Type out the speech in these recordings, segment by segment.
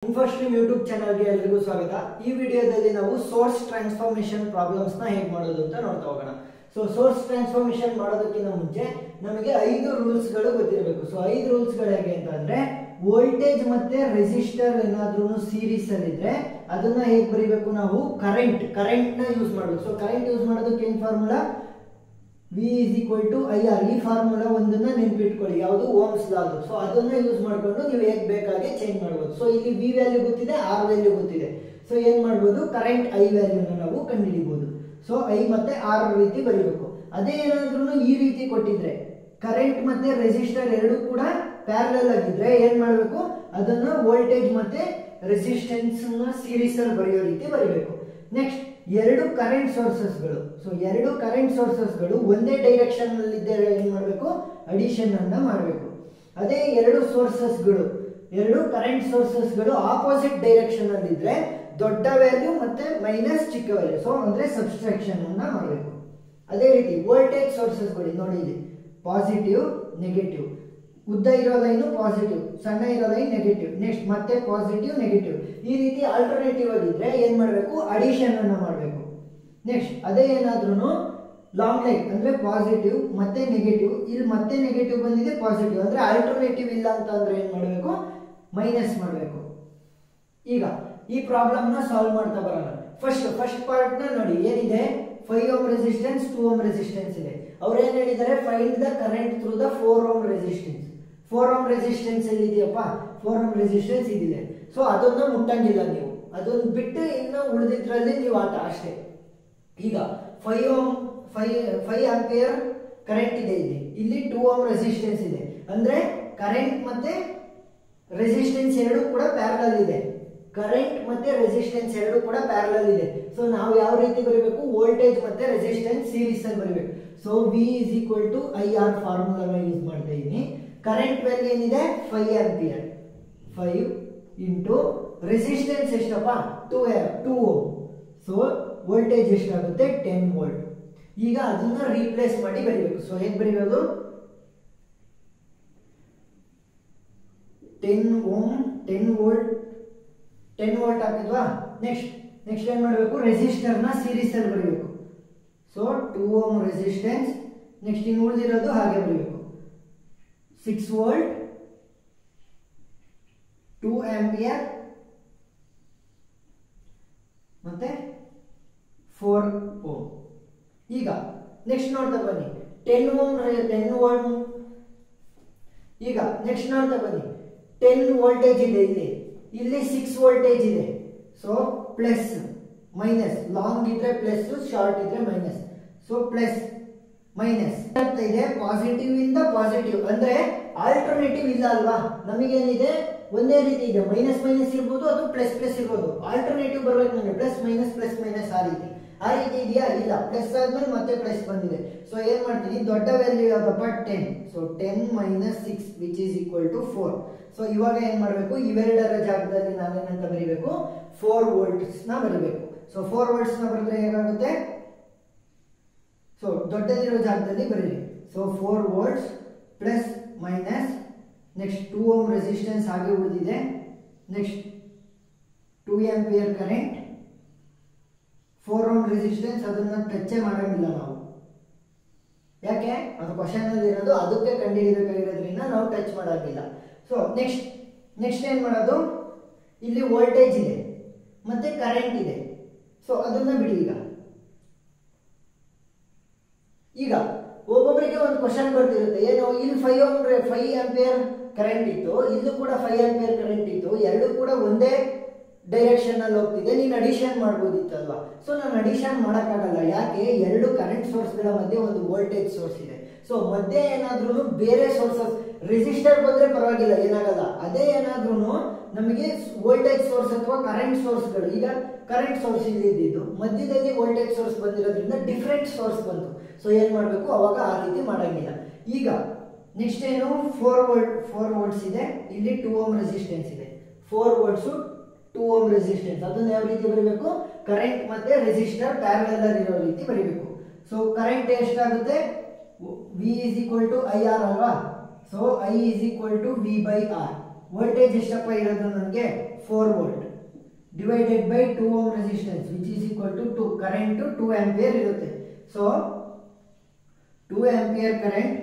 ಇನ್ಫೋಸ್ಟ್ರೀಮ್ YouTube ಚಾನಲ್ಗೆ ಎಲ್ಲರಿಗೂ ಸ್ವಾಗತ. ಈ ವಿಡಿಯೋದಲ್ಲಿ ನಾವು ಸೋರ್ಸ್ ಟ್ರಾನ್ಸ್ಫಾರ್ಮೇಶನ್ ಪ್ರಾಬ್ಲಮ್ಸ್ ನ ಹೇಗೆ ಮಾಡೋದು ಅಂತ ನೋಡ್ತಾ ಹೋಗೋಣ. ಸೋರ್ಸ್ ಟ್ರಾನ್ಸ್ಫಾರ್ಮೇಶನ್ ಮಾಡೋದಕ್ಕಿಂತ ಮುಂಚೆ ನಮಗೆ 5 ರೂಲ್ಸ್ ಗಳು ಗೊತ್ತಿರಬೇಕು. 5 ರೂಲ್ಸ್ ಗಳು ಹೇಗೆ ಅಂತಂದ್ರೆ, ವೋಲ್ಟೇಜ್ ಮತ್ತೆ ರೆಸಿಸ್ಟರ್ ಏನಾದ್ರೂ ಸೀರೀಸ್ ಅಲ್ಲಿ ಇದ್ರೆ ಅದನ್ನ ಹೇಗೆ ಬರೀಬೇಕು, ನಾವು ಕರೆಂಟ್ ನ ಯೂಸ್ ಮಾಡಬೇಕು. ಕರೆಂಟ್ ಯೂಸ್ ಮಾಡೋದಕ್ಕೆ ಏನ್ formula, V is equal to IR. ಈ ಫಾರ್ಮುಲಾ ಒಂದನ್ನ ನೆನಪಿಟ್ಕೊಳ್ಳಿ, ಯಾವುದು ಓಮ್ಸ್ ಲಾ. ಅದನ್ನ ಯೂಸ್ ಮಾಡ್ಕೊಂಡು ನೀವು ಹೇಗೆ ಬೇಕಾಗಿ ಚೇಂಜ್ ಮಾಡಬಹುದು. ಇಲ್ಲಿ V ವ್ಯಾಲ್ಯೂ ಗೊತ್ತಿದೆ, R ವ್ಯಾಲ್ಯೂ ಗೊತ್ತಿದೆ. ಏನ್ ಮಾಡಬಹುದು, ಕರೆಂಟ್ I ವ್ಯಾಲ್ಯೂನ ನಾವು ಕಂಡುಹಿಡಿಬಹುದು. I ಮತ್ತೆ R ರೀತಿ ಬರೀಬೇಕು. ಅದೇ ಏನಾದ್ರೂ ಈ ರೀತಿ ಕೊಟ್ಟಿದ್ರೆ, ಕರೆಂಟ್ ಮತ್ತೆ ರೆಸಿಸ್ಟರ್ ಎರಡು ಕೂಡ ಪ್ಯಾರಲಲ್ ಆಗಿದ್ರೆ ಏನ್ ಮಾಡಬೇಕು, ಅದನ್ನ ವೋಲ್ಟೇಜ್ ಮತ್ತೆ ರೆಸಿಸ್ಟೆನ್ಸ್ ನ ಸೀರೀಸ್ ಅಲ್ಲಿ ಬರೆಯೋ ರೀತಿ ಬರೀಬೇಕು. ನೆಕ್ಸ್ಟ್, ಎರಡು ಕರೆಂಟ್ ಸೋರ್ಸಸ್ಗಳು ಒಂದೇ ಡೈರೆಕ್ಷನ್ ಅಲ್ಲಿ ಇದ್ದರೆ ಏನ್ ಮಾಡಬೇಕು, ಅಡಿಷನ್ ಅನ್ನ ಮಾಡಬೇಕು. ಅದೇ ಎರಡು ಕರೆಂಟ್ ಸೋರ್ಸಸ್ಗಳು ಆಪೋಸಿಟ್ ಡೈರೆಕ್ಷನ್ ಅಲ್ಲಿ ಇದ್ರೆ ದೊಡ್ಡ ವ್ಯಾಲ್ಯೂ ಮತ್ತೆ ಮೈನಸ್ ಚಿಕ್ಕ ವ್ಯಾಲ್ಯೂ, ಅಂದ್ರೆ ಸಬ್ಸ್ಟ್ರಾಕ್ಷನ್ ಅನ್ನ ಮಾಡಬೇಕು. ಅದೇ ರೀತಿ ವೋಲ್ಟೇಜ್ ಸೋರ್ಸಸ್ಗಳು ನೋಡಿ, ಇಲ್ಲಿ ಪಾಸಿಟಿವ್ ನೆಗೆಟಿವ್, ಉದ್ದ ಇರೋ ಲೈನು ಪಾಸಿಟಿವ್, ಸಣ್ಣ ಇರೋ ಲೈನ್ ನೆಗೆಟಿವ್, ನೆಕ್ಸ್ಟ್ ಮತ್ತೆ ಪಾಸಿಟಿವ್ ನೆಗೆಟಿವ್, ಈ ರೀತಿ ಆಲ್ಟರ್ನೇಟಿವ್ ಆಗಿದ್ರೆ ಏನ್ ಮಾಡಬೇಕು, ಅಡಿಷನ್ ಅನ್ನ ಮಾಡಬೇಕು. ನೆಕ್ಸ್ಟ್, ಅದೇ ಏನಾದ್ರೂ ಲಾಂಗ್ ಲೈನ್ ಅಂದ್ರೆ ಪಾಸಿಟಿವ್ ಮತ್ತೆ ನೆಗೆಟಿವ್, ಇಲ್ಲಿ ಮತ್ತೆ ನೆಗೆಟಿವ್ ಬಂದಿದೆ ಪಾಸಿಟಿವ್, ಅಂದ್ರೆ ಆಲ್ಟರ್ನೇಟಿವ್ ಇಲ್ಲ ಅಂತ ಅಂದ್ರೆ ಏನ್ ಮಾಡಬೇಕು, ಮೈನಸ್ ಮಾಡಬೇಕು. ಈಗ ಈ ಪ್ರಾಬ್ಲಮ್ ನ ಸಾಲ್ವ್ ಮಾಡ್ತಾ ಬರೋಣ. ಫಸ್ಟ್ ಪಾರ್ಟ್ ನ ನೋಡಿ, ಏನಿದೆ, 5 ohm ರೆಸಿಸ್ಟೆನ್ಸ್, 2 ohm ರೆಸಿಸ್ಟೆನ್ಸ್ ಇದೆ. ಅವ್ರು ಏನ್ ಹೇಳಿದ್ದಾರೆ, find the current through the 4 ohm resistance. 4 ohm resistance ಎಲ್ಲಿ ಇದೆಯಪ್ಪ, 4 ohm ರೆಸಿಸ್ಟೆನ್ಸ್ ಇದಿದೆ. ಅದನ್ನ ಮುಟ್ಟಂಗಿಲ್ಲ ನೀವು, ಅದನ್ನ ಬಿಟ್ಟು ಇನ್ನು ಉಳಿದಿದ್ರಲ್ಲಿ ನೀವು ಆಟ ಅಷ್ಟೇ. ಈಗ 5 ಆಂಪಿಯರ್ ಕರೆಂಟ್ ಇದೆ, ಇಲ್ಲಿ 2 ohm ರೆಸಿಸ್ಟೆನ್ಸ್ ಇದೆ. ಅಂದ್ರೆ ಕರೆಂಟ್ ಮತ್ತೆ ರೆಸಿಸ್ಟೆನ್ಸ್ ಎರಡು ಕೂಡ ಪ್ಯಾರಲಲ್ ಇದೆ. ನಾವು ಯಾವ ರೀತಿ ಬರೀಬೇಕು, ವೋಲ್ಟೇಜ್ ಮತ್ತೆ ರೆಸಿಸ್ಟೆನ್ಸ್ ಸೀರೀಸ್ ಅಲ್ಲಿ ಬರೀಬೇಕು. V is equal to IR ಫಾರ್ಮುಲಾನ ಯೂಸ್ ಮಾಡ್ತಾ ಇದ್ದೀನಿ. ಕರೆಂಟ್ ವ್ಯಾಲ್ಯೂ ಏನಿದೆ, 5 ಆಂಪಿಯರ್, 5 ಇಂಟು ರೆಸಿಸ್ಟೆನ್ಸ್ ಎಷ್ಟಪ್ಪ, 2 ohm. ವೋಲ್ಟೇಜ್ ಎಷ್ಟಾಗುತ್ತೆ, 10 ವೋಲ್ಟ್. ಈಗ ಅದನ್ನ ರೀಪ್ಲೇಸ್ ಮಾಡಿ ಬರೀಬೇಕು. ಹೇಗೆ ಬರೀಬೇಕು, 10 ohm 10 ವೋಲ್ಟ್ ಹಾಕಿದ್ವಾ. ನೆಕ್ಸ್ಟ್ ಏನ್ ಮಾಡಬೇಕು, ರೆಸಿಸ್ಟರ್ ನ ಸೀರೀಸ್ ಅಲ್ಲಿ ಬರೀಬೇಕು. 2 ohm ರೆಸಿಸ್ಟೆನ್ಸ್, ನೆಕ್ಸ್ಟ್ ಇನ್ನು ಉಳಿದಿರೋದು ಹಾಗೆ ಬರೀಬೇಕು. 6 ವೋಲ್ಟ್, 2 ಆಂಪಿಯರ್ ಮತ್ತೆ 4 ohm. ಈಗ ನೆಕ್ಸ್ಟ್ ನೋಡ್ತಾ ಬನ್ನಿ, 10 ohm. ಈಗ ನೆಕ್ಸ್ಟ್ ನೋಡ್ತಾ ಬನ್ನಿ, 10 ವೋಲ್ಟೇಜ್ ಇದೆ, ಇಲ್ಲಿ 6 ವೋಲ್ಟೇಜ್ ಇದೆ. ಪ್ಲಸ್ ಮೈನಸ್, ಲಾಂಗ್ ಇದ್ರೆ ಪ್ಲಸ್, ಶಾರ್ಟ್ ಇದ್ರೆ ಮೈನಸ್. ಪ್ಲಸ್ ಮೈನಸ್ ಇದೆ, ಪಾಸಿಟಿವ್ ಇಂದ ಪಾಸಿಟಿವ್, ಅಂದ್ರೆ ಆಲ್ಟರ್ನೇಟಿವ್ ಇಲ್ಲ ಅಲ್ವಾ. ನಮಗೇನಿದೆ, ಒಂದೇ ರೀತಿ ಇದೆ, ಮೈನಸ್ ಇರ್ಬೋದು, ಅದು ಪ್ಲಸ್ ಇರ್ಬೋದು. ಆಲ್ಟರ್ನೇಟಿವ್ ಬರ್ಬೇಕು ನನಗೆ, ಪ್ಲಸ್ ಮೈನಸ್ ಆ ರೀತಿ ಇದೆಯಾ, ಇಲ್ಲ. ಪ್ಲಸ್ ಆದ್ಮೇಲೆ ಮತ್ತೆ ಪ್ಲಸ್ ಬಂದಿದೆ. ಏನ್ ಮಾಡ್ತೀನಿ, ದೊಡ್ಡ ವ್ಯಾಲ್ಯೂ ಯಾವ್ದಪ್ಪ, 10. 10 minus 6 which is equal to 4. ಇವಾಗ ಏನ್ ಮಾಡ್ಬೇಕು, ಇವೆರಡರ ಜಾಗದಲ್ಲಿ ನಾವೇನಂತ ಬರೀಬೇಕು, 4 volts ನ ಬರೀಬೇಕು. 4 volts ನ ಬರೆದ್ರೆ ಹೇಗಾಗುತ್ತೆ, ದೊಡ್ಡದಿರೋ ಜಾಗದಲ್ಲಿ ಬರೀರಿ. 4 volts plus minus, next 2 ohm resistance ಹಾಗೆ ಉಳಿದಿದೆ. Next 2 ampere current, 4 ohm resistance, ಅದನ್ನ ಟಚ್ ಮಾಡಂಗಿಲ್ಲ ನಾವು. ಯಾಕೆ, ಅದು ಕ್ವಶನ್ ಅಲ್ಲಿ ಇರೋದು, ಅದಕ್ಕೆ ಕಂಡುಹಿಡಿಯಬೇಕಾಗಿರೋದ್ರಿಂದ ನಾವು ಟಚ್ ಮಾಡೋದಿಲ್ಲ. ನೆಕ್ಸ್ಟ್ ಏನ್ ಮಾಡೋದು, ಇಲ್ಲಿ ವೋಲ್ಟೇಜ್ ಇದೆ ಮತ್ತೆ ಕರೆಂಟ್ ಇದೆ. ಅದನ್ನ ಬಿಡಿ. ಈಗ ಒಬ್ಬೊಬ್ಬರಿಗೆ ಒಂದು ಕ್ವಶನ್ ಬರ್ತಿರುತ್ತೆ, ಏನು, ಇಲ್ಲಿ 5 ಆಂಪಿಯರ್ ಕರೆಂಟ್ ಇತ್ತು, ಇಲ್ಲೂ ಕೂಡ 5 ಆಂಪಿಯರ್ ಕರೆಂಟ್ ಇತ್ತು, ಎರಡು ಕೂಡ ಒಂದೇ ಡೈರೆಕ್ಷನ್ ಅಲ್ಲಿ ಹೋಗ್ತಿದೆ, ನೀನು ಅಡಿಷನ್ ಮಾಡ್ಬೋದಿತ್ತು ಅಲ್ವಾ. ನಾನು ಅಡಿಷನ್ ಮಾಡಕ್ಕಾಗಲ್ಲ. ಯಾಕೆ, ಎರಡು ಕರೆಂಟ್ ಸೋರ್ಸ್ ಗಳ ಮಧ್ಯೆ ಒಂದು ವೋಲ್ಟೇಜ್ ಸೋರ್ಸ್ ಇದೆ. ಮಧ್ಯೆ ಏನಾದ್ರೂ ಬೇರೆ ಸೋರ್ಸಸ್, ರೆಸಿಸ್ಟರ್ ಬಂದ್ರೆ ಪರವಾಗಿಲ್ಲ, ಏನಾಗಲ್ಲ. ಅದೇ ಏನಾದ್ರೂ ನಮಗೆ ವೋಲ್ಟೇಜ್ ಸೋರ್ಸ್ ಅಥವಾ ಕರೆಂಟ್ ಸೋರ್ಸ್ಗಳು, ಈಗ ಕರೆಂಟ್ ಸೋರ್ಸ್ ಇದ್ದಿದ್ದು ಮಧ್ಯದಲ್ಲಿ ವೋಲ್ಟೇಜ್ ಸೋರ್ಸ್ ಬಂದಿರೋದ್ರಿಂದ ಡಿಫ್ರೆಂಟ್ ಸೋರ್ಸ್ ಬಂತು. ಏನ್ ಮಾಡ್ಬೇಕು, ಅವಾಗ ಆ ರೀತಿ ಮಾಡಂಗಿಲ್ಲ. ಈಗ ನೆಕ್ಸ್ಟ್ ಏನು, 4 ವೋಲ್ಟ್ಸ್ ಇದೆ, ಇಲ್ಲಿ 2 ohm ರೆಸಿಸ್ಟೆನ್ಸ್ ಇದೆ. 4 volts 2 ohm ರೆಸಿಸ್ಟೆನ್ಸ್, ಅದನ್ನ ಯಾವ ರೀತಿ ಬರೀಬೇಕು, ಕರೆಂಟ್ ಮತ್ತೆ ರೆಸಿಸ್ಟರ್ ಪ್ಯಾರಲಲ್ ಇರೋ ರೀತಿ ಬರೀಬೇಕು. ಕರೆಂಟ್ ಎಷ್ಟಾಗುತ್ತೆ, V is equal to IR ಅಲ್ವಾ. I is equal to V by R. Voltage ಎಷ್ಟಪ್ಪ ಇರೋದು ನನಗೆ 4 volt divided by 2 ohm resistance which is equal to 2 current 2 ampere ಇರುತ್ತೆ. ಸೊ 2 ಆಂಪಿಯರ್ ಕರೆಂಟ್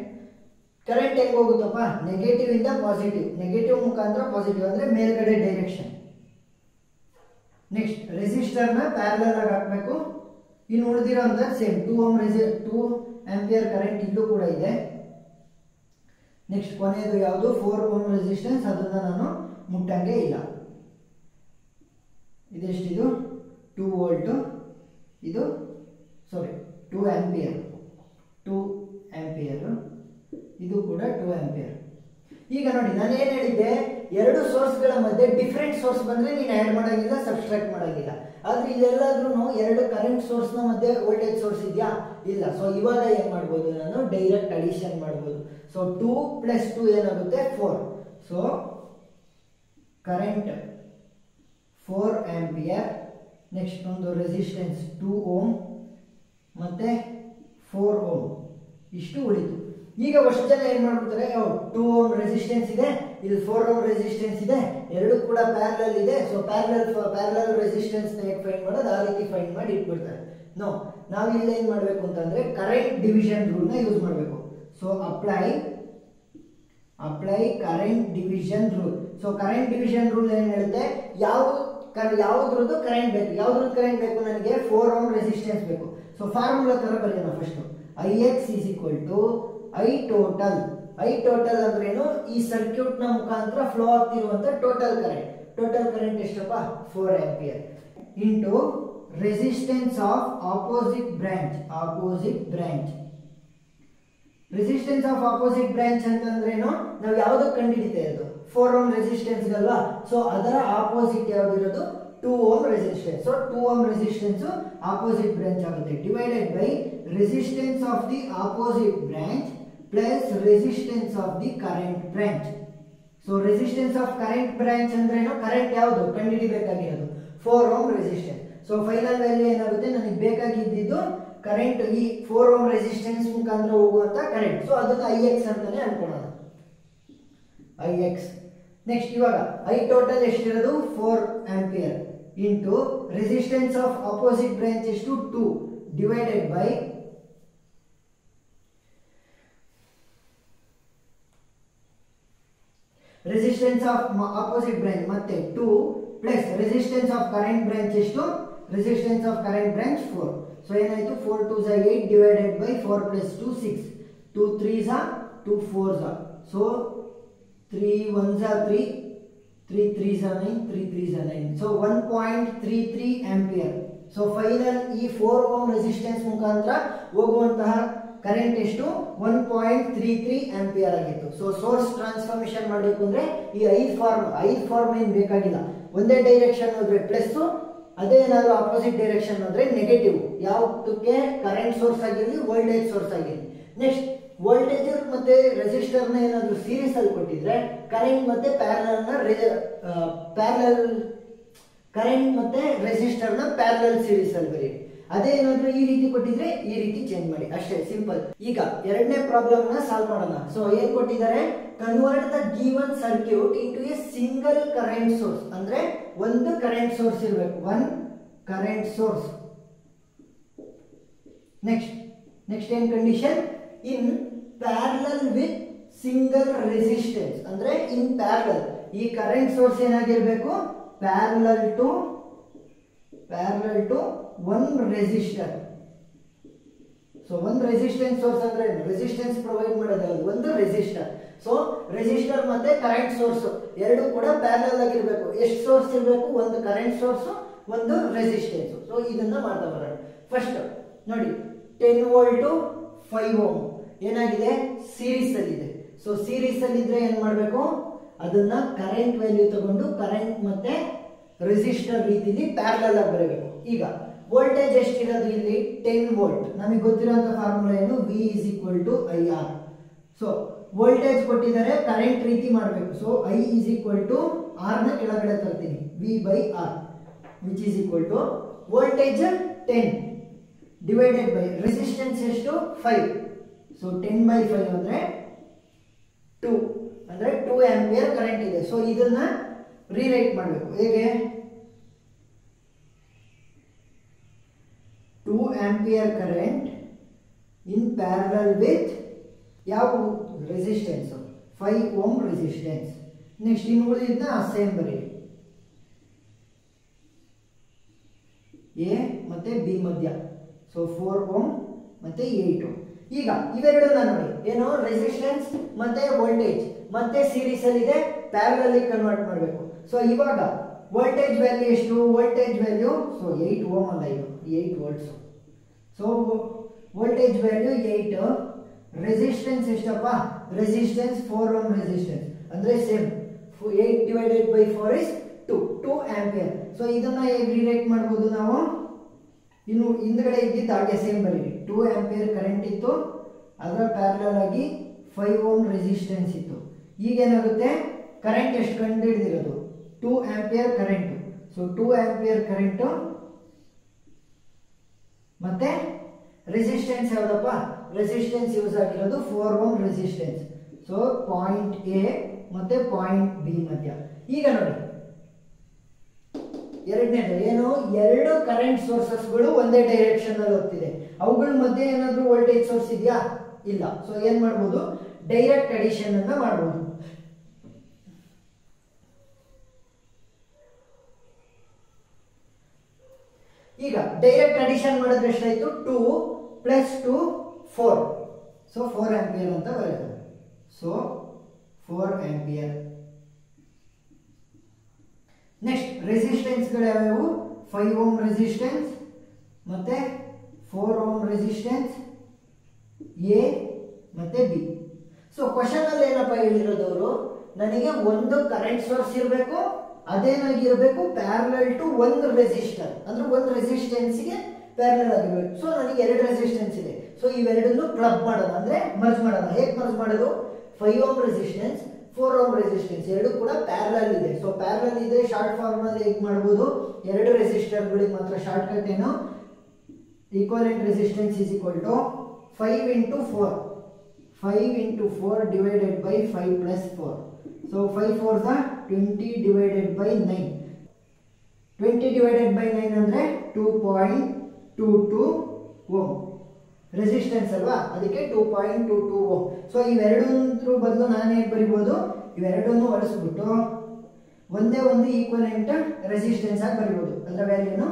ಹೆಂಗೆ ಹೋಗುತ್ತಪ್ಪ, ನೆಗೆಟಿವ್ ಇಂದ ಪಾಸಿಟಿವ್, ನೆಗೆಟಿವ್ ಮುಖಾಂತರ ಪಾಸಿಟಿವ್ ಅಂದ್ರೆ ಮೇಲ್ಗಡೆ ಡೈರೆಕ್ಷನ್. ನೆಕ್ಸ್ಟ್ ರೆಸಿಸ್ಟರ್ನ ಪ್ಯಾರಲಲ್ ಆಗಿ ಹಾಕಬೇಕು. ಇನ್ನು ಉಳಿದಿರೋಂಥ ಸೇಮ್ 2 ಆಂಪಿಯರ್ ಕರೆಂಟ್ ಇಲ್ಲೂ ಕೂಡ ಇದೆ. ನೆಕ್ಸ್ಟ್ ಕೊನೆಯದು ಯಾವುದು 4 ಓಮ್ ರೆಸಿಸ್ಟೆನ್ಸ್, ಅದನ್ನ ನಾನು ಮುಟ್ಟಂಗೆ ಇಲ್ಲ. ಇದೆಷ್ಟಿದು 2 ವೋಲ್ಟ್, ಇದು ಸಾರಿ 2 ಆಂಪಿಯರ್, 2 ಆಂಪಿಯರ್, ಇದು ಕೂಡ 2 ಆಂಪಿಯರ್. ಈಗ ನೋಡಿ ನಾನು ಏನು ಹೇಳಿದ್ದೆ, ಎರಡು ಸೋರ್ಸ್ಗಳ ಮಧ್ಯೆ ಡಿಫ್ರೆಂಟ್ ಸೋರ್ಸ್ ಬಂದ್ರೆ ನೀನು ಆ್ಯಡ್ ಮಾಡೋಂಗಿಲ್ಲ, ಸಬ್ಸ್ಟ್ರಾಕ್ಟ್ ಮಾಡೋಂಗಿಲ್ಲ. ಆದ್ರೆ ಇಲ್ಲೆಲ್ಲಾದ್ರೂ ಎರಡು ಕರೆಂಟ್ ಸೋರ್ಸ್ನ ಮಧ್ಯೆ ವೋಲ್ಟೇಜ್ ಸೋರ್ಸ್ ಇದೆಯಾ, ಇಲ್ಲ. ಸೊ ಇವಾಗ ಏನು ಮಾಡ್ಬೋದು, ನಾನು ಡೈರೆಕ್ಟ್ ಅಡಿಷನ್ ಮಾಡ್ಬೋದು. ಸೊ 2 + 2 ಏನಾಗುತ್ತೆ 4. ಸೊ ಕರೆಂಟ್ 4 ಆಂಪಿಯರ್, ನೆಕ್ಸ್ಟ್ ಒಂದು ರೆಸಿಸ್ಟೆನ್ಸ್ 2 ಓಮ್ ಮತ್ತೆ 4 ಓಮ್, ಇಷ್ಟು ಉಳಿತು. ಈಗ ಅಷ್ಟು ಜನ ಏನ್ ಮಾಡ್ಬಿಡ್ತಾರೆ, 2 ಓಮ್ ರೆಸಿಸ್ಟೆನ್ಸ್ ಇದೆ, ಇಲ್ಲಿ 4 ಓಮ್ ರೆಸಿಸ್ಟೆನ್ಸ್ ಇದೆ, ಎರಡು ಕೂಡ ಪ್ಯಾರಲಲ್ ಇದೆ. ಸೊ ಪ್ಯಾರಲಲ್ ರೆಸಿಸ್ಟೆನ್ಸ್ ನ ಹೇಗೆ ಫೈಂಡ್ ಮಾಡೋದು, ಆ ರೀತಿ ಫೈಂಡ್ ಮಾಡಿ ಇಟ್ಬಿಡ್ತಾರೆ. ನೋ, ನಾವು ಇಲ್ಲಿ ಏನ್ ಮಾಡ್ಬೇಕು ಅಂತಂದ್ರೆ ಕರೆಂಟ್ ಡಿವಿಷನ್ ರೂಲ್ ನ ಯೂಸ್ ಮಾಡಬೇಕು. So apply current division rule. So current division rule ಏನ್ ಹೇಳುತ್ತೆ, ಯಾವ್ದ್ರದ್ದು ಕರೆಂಟ್ ಬೇಕು, ಯಾವ್ದ್ರದ್ದು ಕರೆಂಟ್ ಬೇಕು ನನಗೆ 4 ಓಮ್ ರೆಸಿಸ್ಟೆನ್ಸ್ ಬೇಕು. ಸೊ ಫಾರ್ಮುಲಾ ತರ ಬರೆಯೋಣ first. Ix = I total. I total ಅಂದ್ರೇನು, ಈ ಸರ್ಕ್ಯೂಟ್ ನ ಮುಖಾಂತರ ಫ್ಲೋ ಆಗ್ತಿರುವಂತ ಟೋಟಲ್ ಕರೆಂಟ್ ಎಷ್ಟಪ್ಪ 4 ampere into resistance of opposite branch. Resistance of opposite branch ಅಂತಂದ್ರೇನು, ನಾವು ಯಾವ್ದಕ್ಕೆ ಕಂಡುಹಿಡಿತಾ ಇರೋದು 4 ಓಮ್ ರೆಸಿಸ್ಟೆನ್ಸ್ ಅಲ್ವಾ. ಸೊ ಅದರ ಆಪೋಸಿಟ್ ಯಾವ್ದಿರೋದು 2 ohm resistance. So 2 ohm resistance opposite branch ಆಗುತ್ತೆ, divided by resistance of the opposite branch plus resistance of the current branch. So resistance of current branch ಅಂದ್ರೇನು, ಕರೆಂಟ್ ಯಾವುದು ಕಂಡುಹಿಡಿಬೇಕಾಗಿರೋದು 4 ohm resistance. So final value ಏನಾಗುತ್ತೆ, ನನಗೆ ಬೇಕಾಗಿದ್ದು current ಈ 4 ohm resistance ಮುಖಾಂತರ ಹೋಗುವಂತ ಕರೆಂಟ್. ಸೊ ಅದನ್ನ Ix ಅಂತಾನೆ ಅನ್ಕೊಳ್ಳೋಣ, Ix. ನೆಕ್ಸ್ಟ್ ಇವಾಗ ಐ ಟೋಟಲ್ ಎಷ್ಟಿರೋದು 4 ampere into resistance of opposite branch ಎಷ್ಟು 2 divided by resistance of opposite branch ಮತ್ತೆ 2 plus resistance of current branch ಎಷ್ಟು, resistance of current branch 4. So ಏನಾಯ್ತು 4 2 8 divided by 4 + 2 6, 2 3 2 4. So 3 1 3, 3 3 9, 3 3 9. So 1.33 ampere. So final ಈ 4 ohm resistance ಮುಖಾಂತರ ಹೋಗುವಂತಹ current ಎಷ್ಟು 1.33 ampere ಆಗಿತ್ತು. So source transformation ಮಾಡಬೇಕು ಅಂದ್ರೆ ಈ 5 ಫಾರ್ಮ್ ಏನು ಬೇಕಾಗಿಲ್ಲ. ಒಂದೇ ಡೈರೆಕ್ಷನ್ ಹೋದ್ರೆ ಪ್ಲಸ್, ಅದೇ ಏನಾದ್ರು ಆಪೋಸಿಟ್ ಡೈರೆಕ್ಷನ್ ಹೋದ್ರೆ ನೆಗೆಟಿವ್. ಯಾವುದಕ್ಕೆ ಕರೆಂಟ್ ಸೋರ್ಸ್ ಆಗಿರಲಿ, ವೋಲ್ಟೇಜ್ ಸೋರ್ಸ್ ಆಗಿರಲಿ. ನೆಕ್ಸ್ಟ್ ವೋಲ್ಟೇಜ್ ಮತ್ತೆ ರೆಸಿಸ್ಟರ್ ನ ಏನಾದ್ರು ಸೀರೀಸ್ ಅಲ್ಲಿ ಕೊಟ್ಟಿದ್ರೆ ಕರೆಂಟ್ ಮತ್ತೆ ಕರೆಂಟ್ ಮತ್ತೆ ರೆಸಿಸ್ಟರ್ ನ ಪ್ಯಾರಲಲ್ ಸೀರೀಸ್ ಅಲ್ಲಿ ಬರೀ. ಅದೇ ಏನಾದ್ರು ಈ ರೀತಿ ಕೊಟ್ಟಿದ್ರೆ ಈ ರೀತಿ ಚೇಂಜ್ ಮಾಡಿ, ಅಷ್ಟೇ ಸಿಂಪಲ್. ಈಗ ಎರಡನೇ ಪ್ರಾಬ್ಲಮ್ ನ ಸಾಲ್ವ್ ಮಾಡೋಣ. ಸೊ ಏನ್ ಕೊಟ್ಟಿದ್ದಾರೆ, convert the given circuit into a single current source. ಅಂದ್ರೆ ಒಂದು ಕರೆಂಟ್ ಸೋರ್ಸ್ ಇರಬೇಕು, 1 ಕರೆಂಟ್ ಸೋರ್ಸ್. ನೆಕ್ಸ್ಟ್ ಏನ್ condition, in parallel with single resistance. ಅಂದ್ರೆ ಇನ್ ಪ್ಯಾರಲಲ್ ಈ ಕರೆಂಟ್ ಸೋರ್ಸ್ ಏನಾಗಿರ್ಬೇಕು, parallel to 1 resistor. So 1 resistance source ಅಂದ್ರೆ ರೆಸಿಸ್ಟೆನ್ಸ್ ಪ್ರೊವೈಡ್ ಮಾಡೋದು ಒಂದು ರೆಸಿಸ್ಟರ್. ಸೊ ರೆಸಿಸ್ಟರ್ ಮತ್ತೆ ಕರೆಂಟ್ ಸೋರ್ಸ್ ಎರಡು ಕೂಡ ಪ್ಯಾರಲಲ್ ಆಗಿರ್ಬೇಕು. ಎಷ್ಟು ಸೋರ್ಸ್ ಇರಬೇಕು, ಒಂದು ಕರೆಂಟ್ ಸೋರ್ಸ್, ಒಂದು ರೆಸಿಸ್ಟೆನ್ಸ್. ಸೊ ಇದನ್ನ ಮಾಡ್ತಾ ಬರೋಣ. ಫಸ್ಟ್ ನೋಡಿ 10 ವೋಲ್ಟ್ 5 ಓಮ್ ಏನಾಗಿದೆ, ಸೀರೀಸ್ ಅಲ್ಲಿ ಇದೆ. ಸೊ ಸೀರೀಸ್ ಅಲ್ಲಿ ಇದ್ರೆ ಏನ್ ಮಾಡ್ಬೇಕು, ಅದನ್ನ ಕರೆಂಟ್ ವ್ಯಾಲ್ಯೂ ತಗೊಂಡು ಕರೆಂಟ್ ಮತ್ತೆ ರೆಸಿಸ್ಟರ್ ರೀತಿಲಿ ಪ್ಯಾರಲಲ್ ಆಗಿ ಬರಬೇಕು. ಈಗ ವೋಲ್ಟೇಜ್ ಎಷ್ಟಿರೋದು ಇಲ್ಲಿ 10 ವೋಲ್ಟ್. ನಮಗೆ ಗೊತ್ತಿರುವಂತ ಫಾರ್ಮುಲಾ ಏನು, V = IR. ಸೊ ವೋಲ್ಟೇಜ್ ಕೊಟ್ಟಿದ್ದಾರೆ, ಕರೆಂಟ್ ರೀತಿ ಮಾಡಬೇಕು. ಸೊ I = R ನ ಕೆಳಗಡೆ ತರ್ತೀನಿ, V/R which is equal to voltage 10 divided by resistance ಎಷ್ಟು 5. ಸೊ 10/5 ಅಂದ್ರೆ 2 ಆಂಪಿಯರ್ ಕರೆಂಟ್ ಇದೆ. ಸೊ ಇದನ್ನ ರೀರೈಟ್ ಮಾಡಬೇಕು. ಹೇಗೆ? 2 ampere current in parallel with ಯಾವ ರೆಸಿಸ್ಟೆನ್ಸ್? 5 ohm resistance. ನೆಕ್ಸ್ಟ್ ಇನ್ನು ಉಳಿದಿದ್ದನ್ನ ಸೇಮ್ ಬರೀರಿ, ಎ ಮತ್ತೆ ಬಿ ಮಧ್ಯ. ಸೊ 4 ಓಮ್ ಮತ್ತೆ 8 ಓಮ್. ಈಗ ಇವೆರಡನ್ನ ನೋಡಿ, ಏನು ರೆಸಿಸ್ಟೆನ್ಸ್ ಮತ್ತೆ ವೋಲ್ಟೇಜ್ ಮತ್ತೆ ಸೀರೀಸ್ ಅಲ್ಲಿ ಇದೆ, ಪ್ಯಾರಲಲ್ ಕನ್ವರ್ಟ್ ಮಾಡಬೇಕು. ಸೊ ಇವಾಗ ವೋಲ್ಟೇಜ್ ವ್ಯಾಲ್ಯೂ ಎಷ್ಟು? ವೋಲ್ಟೇಜ್ ವ್ಯಾಲ್ಯೂ ಸೊ 8 ಓಮ್ ಅಲ್ಲ, ಇದು 8 volts. So voltage value 8. Resistance ಎಷ್ಟಪ್ಪ? ರೆಸಿಸ್ಟೆನ್ಸ್ 4 ಓಮ್ ರೆಸಿಸ್ಟೆನ್ಸ್ ಅಂದ್ರೆ same 8 divided by 4 is 2 ampere. So ಇದನ್ನ ಹೇಗೆ ರೀರೈಟ್ ಮಾಡಬಹುದು ನಾವು? ಇನ್ನು ಹಿಂದ್ಗಡೆ ಇದ್ದಿದ್ದು ಹಾಗೆ ಸೇಮ್ ಬರೀರಿ. 2 ಆಂಪಿಯರ್ ಕರೆಂಟ್ ಇತ್ತು, ಅದರ ಪ್ಯಾರಲಲ್ ಆಗಿ 5 ಓಮ್ ರೆಸಿಸ್ಟೆನ್ಸ್ ಇತ್ತು. ಈಗ ಏನಾಗುತ್ತೆ? ಕರೆಂಟ್ ಎಷ್ಟು ಕಂಡು ಹಿಡಿದಿರೋದು? 2 ampere current. So 2 ampere current ಮತ್ತೆ ರೆಸಿಸ್ಟೆನ್ಸ್ ಯಾವ್ದಪ್ಪ? ರೆಸಿಸ್ಟೆನ್ಸ್ ಯೂಸ್ ಆಗಿರೋದು 4 ohm resistance. So point A ಮತ್ತೆ ಪಾಯಿಂಟ್ ಬಿ ಮಧ್ಯ. ಈಗ ನೋಡಿ ಎರಡನೇದು ಏನು? ಎರಡು ಕರೆಂಟ್ ಸೋರ್ಸಸ್ಗಳು ಒಂದೇ ಡೈರೆಕ್ಷನ್ ಅಲ್ಲಿ ಹೋಗ್ತಿದೆ, ಅವುಗಳ ಮಧ್ಯೆ ಏನಾದ್ರೂ ವೋಲ್ಟೇಜ್ ಸೋರ್ಸ್ ಇದೆಯಾ? ಇಲ್ಲ. ಸೊ ಏನ್ ಮಾಡ್ಬೋದು? ಡೈರೆಕ್ಟ್ ಅಡಿಷನ್ ಅನ್ನ ಮಾಡಬಹುದು. ಈಗ ಡೈರೆಕ್ಟ್ ಅಡಿಷನ್ ಮಾಡಿದ್ರೆ ಎಷ್ಟಾಯ್ತು? 2 + 2 4. ಸೊ 4 ಆಂಪಿಯರ್ ಅಂತ ಬರುತ್ತೆ. So 4 ampere. ನೆಕ್ಸ್ಟ್ ರೆಸಿಸ್ಟೆನ್ಸ್ ಗಳು ಯಾವ್ಯಾವು? 5 ಓಮ್ ರೆಸಿಸ್ಟೆನ್ಸ್ ಮತ್ತೆ 4 ಓಮ್ ರೆಸಿಸ್ಟೆನ್ಸ್, ಎ ಮತ್ತೆ ಬಿ. ಸೊ ಕ್ವಶನ್ ಅಲ್ಲಿ ಏನಪ್ಪ ಹೇಳಿರೋದವರು, ನನಗೆ ಒಂದು ಕರೆಂಟ್ ಸೋರ್ಸ್ ಇರಬೇಕು, ಅದೇನಾಗಿರ್ಬೇಕು? ಪ್ಯಾರಲಲ್ ಟು ಒಂದು ರೆಸಿಸ್ಟರ್, ಅಂದ್ರೆ ಒಂದು ರೆಸಿಸ್ಟೆನ್ಸ್ ಗೆ ಪ್ಯಾರಲಲ್ ಆಗಿರ್ಬೇಕು. ಸೊ ನನಗೆ 2 ರೆಸಿಸ್ಟೆನ್ಸ್ ಇದೆ. ಸೊ ಇವೆರಡನ್ನು ಕ್ಲಬ್ ಮಾಡೋಣ, ಅಂದ್ರೆ ಮರ್ಜ್ ಮಾಡೋಣ. ಹೇಗೆ ಮರ್ಜ್ ಮಾಡೋದು? 5 ಓಮ್ ರೆಸಿಸ್ಟೆನ್ಸ್ 4 ಓಮ್ ರೆಸಿಸ್ಟೆನ್ಸ್ ಎರಡು ಕೂಡ ಪ್ಯಾರಲಲ್ ಇದೆ. ಸೊ ಪ್ಯಾರಲಲ್ ಇದೆ, ಶಾರ್ಟ್ ಫಾರ್ಮ್ ಅಲ್ಲಿ ಹೇಗೆ ಮಾಡಬಹುದು? ಎರಡು ರೆಸಿಸ್ಟರ್ ಗಳಿಗೆ ಮಾತ್ರ ಶಾರ್ಟ್ ಕಟ್ ಏನು? Equivalent resistance is equal to 5 × 4. 5 × 4 divided by 5 + 4. So 5 4 20 divided by 9. 20 divided by 9 ಅಂದ್ರೆ 2.22 ಓಮ್ ರೆಸಿಸ್ಟೆನ್ಸ್ ಅಲ್ವಾ, ಅದಕ್ಕೆ 2.22 ಓಮ್. ಸೊ ಇವೆರಡರ ಬದಲು ನಾನು ಹೇಗೆ ಬರಿಬಹುದು? ಇವೆರಡನ್ನು ಹೊಲಿಸ್ಬಿಟ್ಟು ಒಂದೇ ಒಂದು ಈಕ್ವಲೆಂಟ್ ರೆಸಿಸ್ಟೆನ್ಸ್ ಆಗಿ ಬರಿಬಹುದು. ಅದರ ವ್ಯಾಲ್ಯೂನು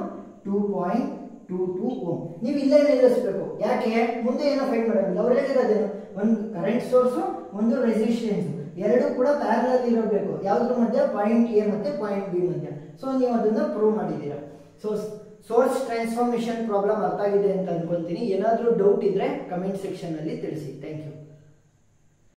2.22 ಓಮ್. ನೀವು ಇಲ್ಲೇ ನಿಲ್ಲಿಸಬೇಕು. ಯಾಕೆ? ಮುಂದೆ ಏನೋ ಫೈಂಡ್ ಮಾಡೋದಿಲ್ಲ. ಅವ್ರು ಹೇಳಿರೋದೇನು? ಒಂದು ಕರೆಂಟ್ ಸೋರ್ಸ್, ಒಂದು ರೆಸಿಸ್ಟೆನ್ಸ್, ಎರಡು ಕೂಡ ಪ್ಯಾರಲಲ್ ಇರಬೇಕು. ಯಾವ್ದ್ರ ಮಧ್ಯ? ಪಾಯಿಂಟ್ ಎ ಮತ್ತೆ ಪಾಯಿಂಟ್ ಬಿ ಮಧ್ಯ. ಸೊ ನೀವು ಅದನ್ನ ಪ್ರೂವ್ ಮಾಡಿದ್ದೀರಾ. ಸೊ ಸೋರ್ಸ್ ಟ್ರಾನ್ಸ್ಫಾರ್ಮೇಶನ್ ಪ್ರಾಬ್ಲಮ್ ಅರ್ಥ ಆಗಿದೆ ಅಂತ ಅನ್ಕೊಂತೀನಿ. ಏನಾದರೂ ಡೌಟ್ ಇದ್ರೆ ಕಮೆಂಟ್ ಸೆಕ್ಷನ್ ಅಲ್ಲಿ ತಿಳಿಸಿ. Thank you.